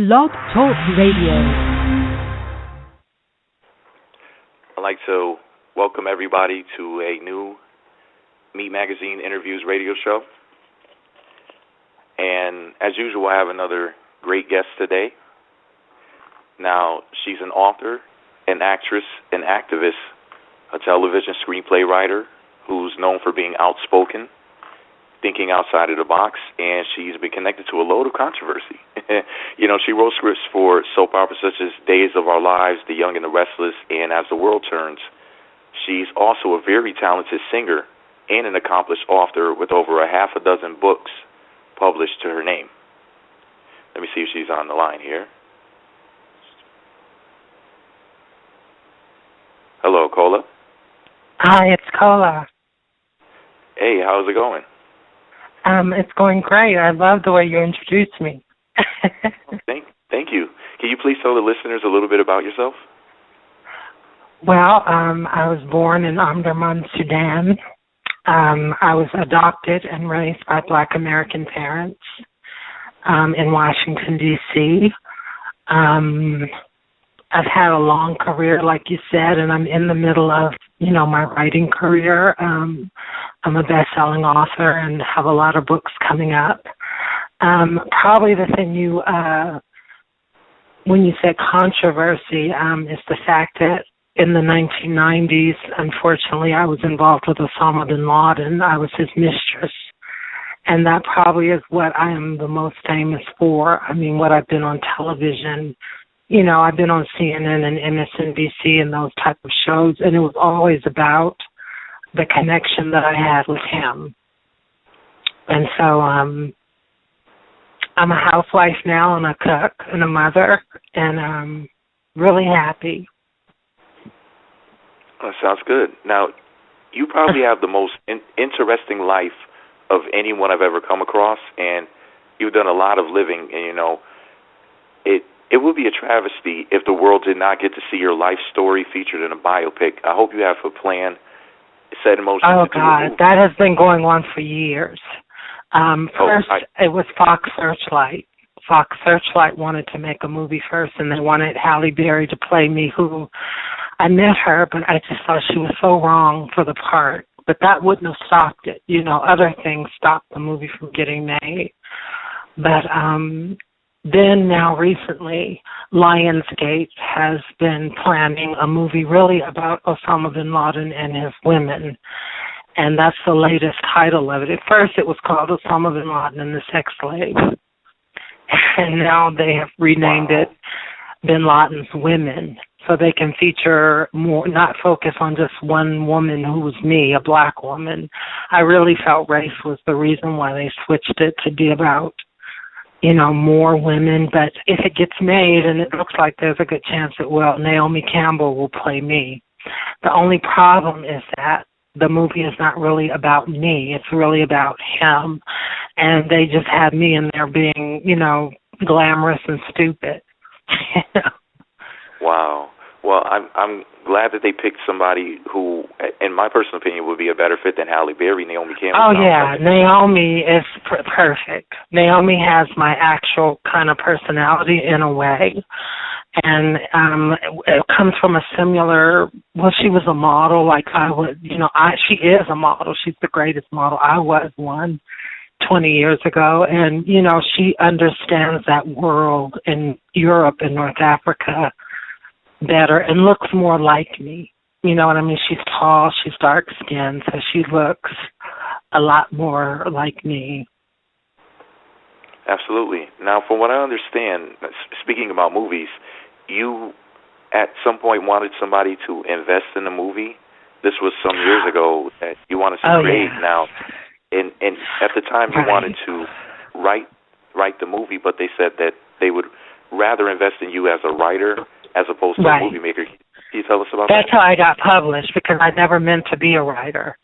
Blog Talk Radio. I'd like to welcome everybody to a new Meat Magazine Interviews radio show. And as usual, I have another great guest today. Now, she's an author, an actress, an activist, a television screenplay writer who's known for being outspoken, thinking outside of the box, and she's been connected to a load of controversy. She wrote scripts for soap operas such as Days of Our Lives, The Young and the Restless, and As the World Turns. She's also a very talented singer and an accomplished author with over a half a dozen books published to her name. Let me see if she's on the line here. Hello, Kola. Hi, it's Kola. Hey, how's it going? It's going great. I love the way you introduced me. Thank you. Can you please tell the listeners a little bit about yourself? Well, I was born in Omdurman, Sudan. I was adopted and raised by Black American parents in Washington, D.C. I've had a long career, like you said, and I'm in the middle of, my writing career. I'm a best-selling author and have a lot of books coming up. Probably the thing when you said controversy, is the fact that in the 1990s, unfortunately, I was involved with Osama bin Laden. I was his mistress. And that probably is what I am the most famous for. I mean, what I've been on television. I've been on CNN and MSNBC and those type of shows, and it was always about the connection that I had with him. And so I'm a housewife now, and a cook, and a mother, and I'm really happy. That sounds good. Now, you probably have the most interesting life of anyone I've ever come across, and you've done a lot of living, and, it would be a travesty if the world did not get to see your life story featured in a biopic. I hope you have a plan set in motion. Oh, God, that has been going on for years. First, it was Fox Searchlight. Fox Searchlight wanted to make a movie first, and they wanted Halle Berry to play me, who I met her, but I just thought she was so wrong for the part. But that wouldn't have stopped it. Other things stopped the movie from getting made. But then now recently, Lionsgate has been planning a movie really about Osama bin Laden and his women. And that's the latest title of it. At first it was called Osama bin Laden and the Sex Slave. And now they have renamed it Bin Laden's Women. So they can feature more, not focus on just one woman who was me, a black woman. I really felt race was the reason why they switched it to be about more women, but if it gets made, and it looks like there's a good chance it will, Naomi Campbell will play me. The only problem is that the movie is not really about me. It's really about him. And they just had me in there being, glamorous and stupid. Wow. Well, I'm glad that they picked somebody who, in my personal opinion, would be a better fit than Halle Berry. Naomi Campbell. Oh, yeah. Naomi is perfect. Naomi has my actual kind of personality in a way. And it comes from a similar, she was a model like I would, she is a model. She's the greatest model. I was one 20 years ago. And, she understands that world in Europe and North Africa better and looks more like me. You know what I mean? She's tall, she's dark-skinned, so she looks a lot more like me. Absolutely. Now, from what I understand, speaking about movies, you at some point wanted somebody to invest in the movie. This was some years ago that you wanted to create. Yeah. Now, and at the time you wanted to write the movie, but they said that they would rather invest in you as a writer as opposed to a movie maker. Can you tell us about that? That's how I got published, because I never meant to be a writer.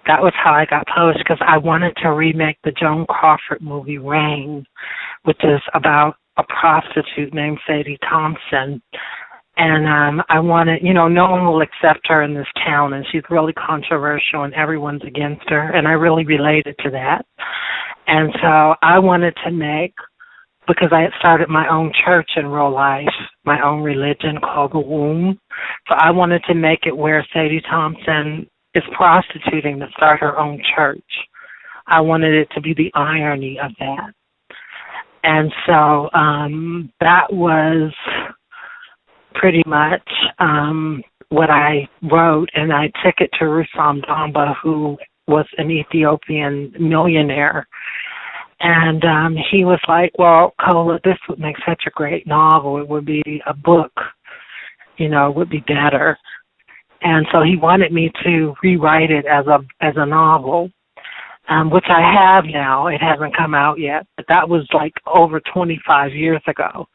That was how I got published, because I wanted to remake the Joan Crawford movie Rain, which is about a prostitute named Sadie Thompson. And I wanted, no one will accept her in this town, and she's really controversial, and everyone's against her, and I really related to that. And so I wanted to make because I had started my own church in real life, my own religion called the Womb. So I wanted to make it where Sadie Thompson is prostituting to start her own church. I wanted it to be the irony of that. And so that was pretty much what I wrote, and I took it to Rusam Damba, who was an Ethiopian millionaire. And he was like, well, Kola, this would make such a great novel. It would be a book, you know, it would be better. And so he wanted me to rewrite it as a novel, which I have now. It hasn't come out yet, but that was like over 25 years ago.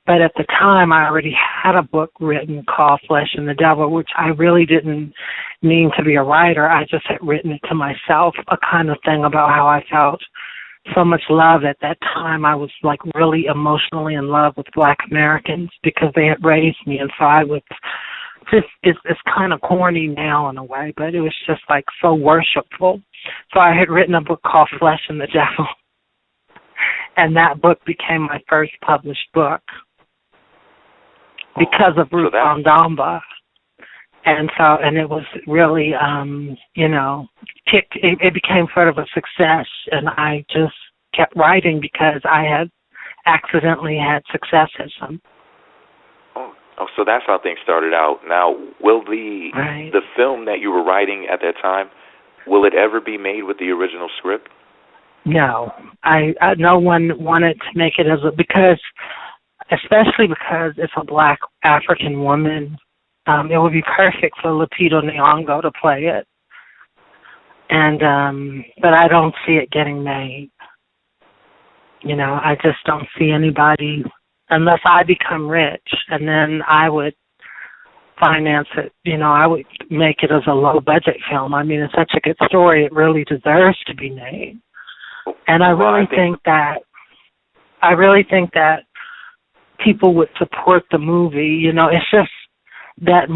But at the time, I already had a book written called Flesh and the Devil, which I really didn't mean to be a writer. I just had written it to myself, a kind of thing about how I felt so much love at that time. I was like really emotionally in love with Black Americans because they had raised me. And so I was just, it's kind of corny now in a way, but it was just like so worshipful. So I had written a book called Flesh and the Devil. And that book became my first published book because of Ruth Damba. And so, and it was really, you know, it became sort of a success, and I just kept writing because I had accidentally had successism. Oh, so that's how things started out. Now, will the film that you were writing at that time, will it ever be made with the original script? No, I no one wanted to make it especially because it's a Black African woman. It would be perfect for Lupita Nyong'o to play it, and but I don't see it getting made. You know, I just don't see anybody unless I become rich, and then I would finance it. You know, I would make it as a low budget film. I mean, it's such a good story; it really deserves to be made. And I really think that people would support the movie. You know, it's just that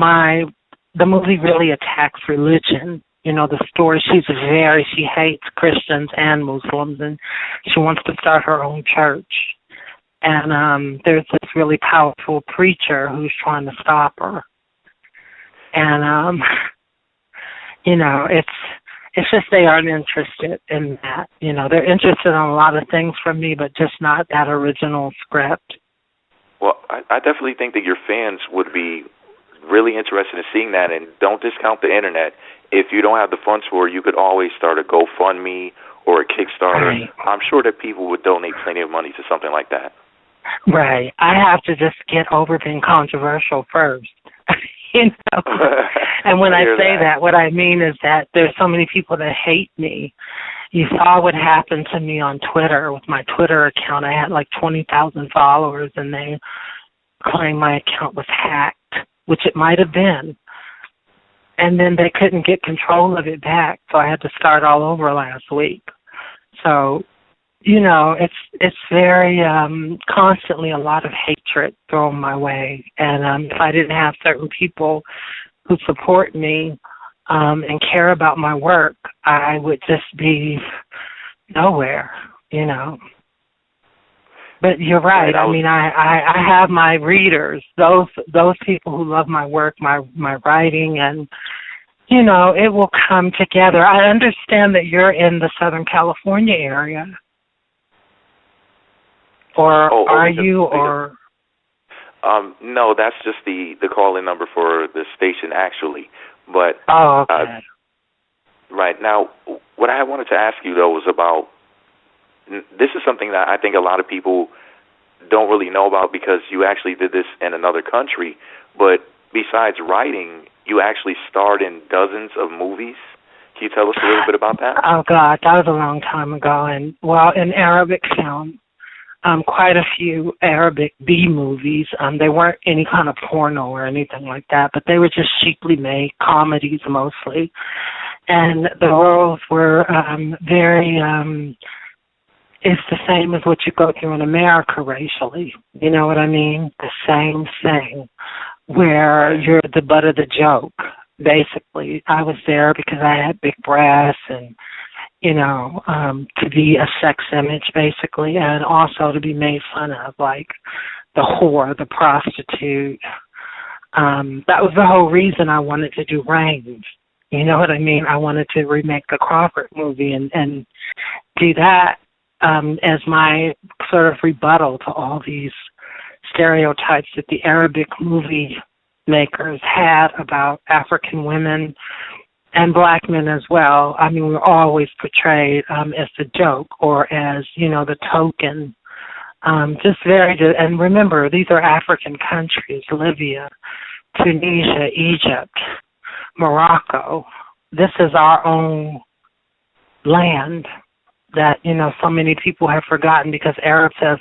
the movie really attacks religion. You know, the story, she hates Christians and Muslims, and she wants to start her own church. And there's this really powerful preacher who's trying to stop her. And, you know, it's just they aren't interested in that. You know, they're interested in a lot of things from me, but just not that original script. Well, I definitely think that your fans would be really interested in seeing that, and don't discount the internet. If you don't have the funds for it, you could always start a GoFundMe or a Kickstarter. Right. I'm sure that people would donate plenty of money to something like that. Right. I have to just get over being controversial first. You know? And when I say that, what I mean is that there's so many people that hate me. You saw what happened to me on Twitter with my Twitter account. I had like 20,000 followers, and they claimed my account was hacked, which it might have been. And then they couldn't get control of it back, so I had to start all over last week. So, you know, it's very constantly a lot of hatred thrown my way. And if I didn't have certain people who support me and care about my work, I would just be nowhere, you know. But you're right. I mean, I have my readers, those people who love my work, my writing, and, you know, it will come together. I understand that you're in the Southern California area. Or are you, or? No, that's just the call-in number for the station, actually. But okay. Right. Now, what I wanted to ask you, though, was about, this is something that I think a lot of people don't really know about because you actually did this in another country. But besides writing, you actually starred in dozens of movies. Can you tell us a little bit about that? Oh, God, that was a long time ago. And, well, in Arabic film, quite a few Arabic B movies. They weren't any kind of porno or anything like that, but they were just cheaply made comedies mostly. And the roles were very, it's the same as what you go through in America racially. You know what I mean? The same thing, where you're the butt of the joke, basically. I was there because I had big breasts and, to be a sex image, basically, and also to be made fun of, like the whore, the prostitute. That was the whole reason I wanted to do Rain. You know what I mean? I wanted to remake the Crawford movie and do that as my sort of rebuttal to all these stereotypes that the Arabic movie makers had about African women and black men as well. I mean, we were always portrayed as the joke or as, the token. Just very good. And remember, these are African countries: Libya, Tunisia, Egypt, Morocco. This is our own land that, so many people have forgotten because Arabs have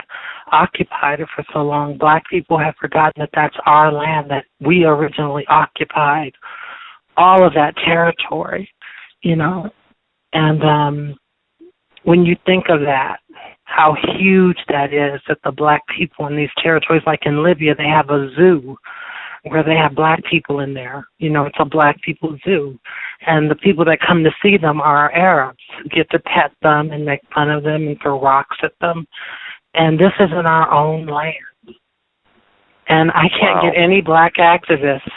occupied it for so long. Black people have forgotten that that's our land, that we originally occupied all of that territory, And when you think of that, how huge that is, that the black people in these territories, like in Libya, they have a zoo where they have black people in there. It's a black people zoo. And the people that come to see them are Arabs who get to pet them and make fun of them and throw rocks at them. And this is in our own land. And I can't get any black activists.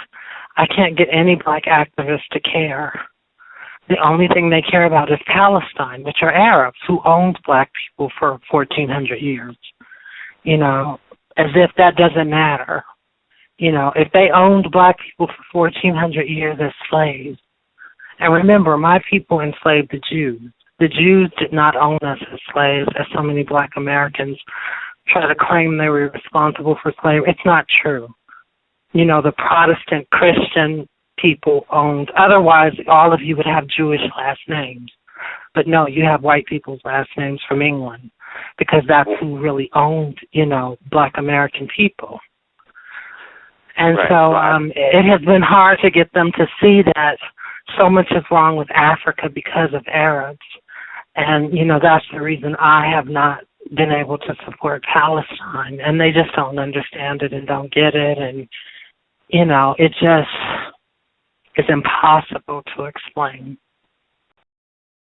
I can't get any black activists to care. The only thing they care about is Palestine, which are Arabs who owned black people for 1,400 years. As if that doesn't matter. If they owned black people for 1,400 years as slaves. And remember, my people enslaved the Jews. The Jews did not own us as slaves, as so many black Americans try to claim they were responsible for slavery. It's not true. The Protestant Christian people owned. Otherwise, all of you would have Jewish last names. But no, you have white people's last names from England because that's who really owned, black American people. And it has been hard to get them to see that so much is wrong with Africa because of Arabs. And, that's the reason I have not been able to support Palestine. And they just don't understand it and don't get it. And, it just is impossible to explain.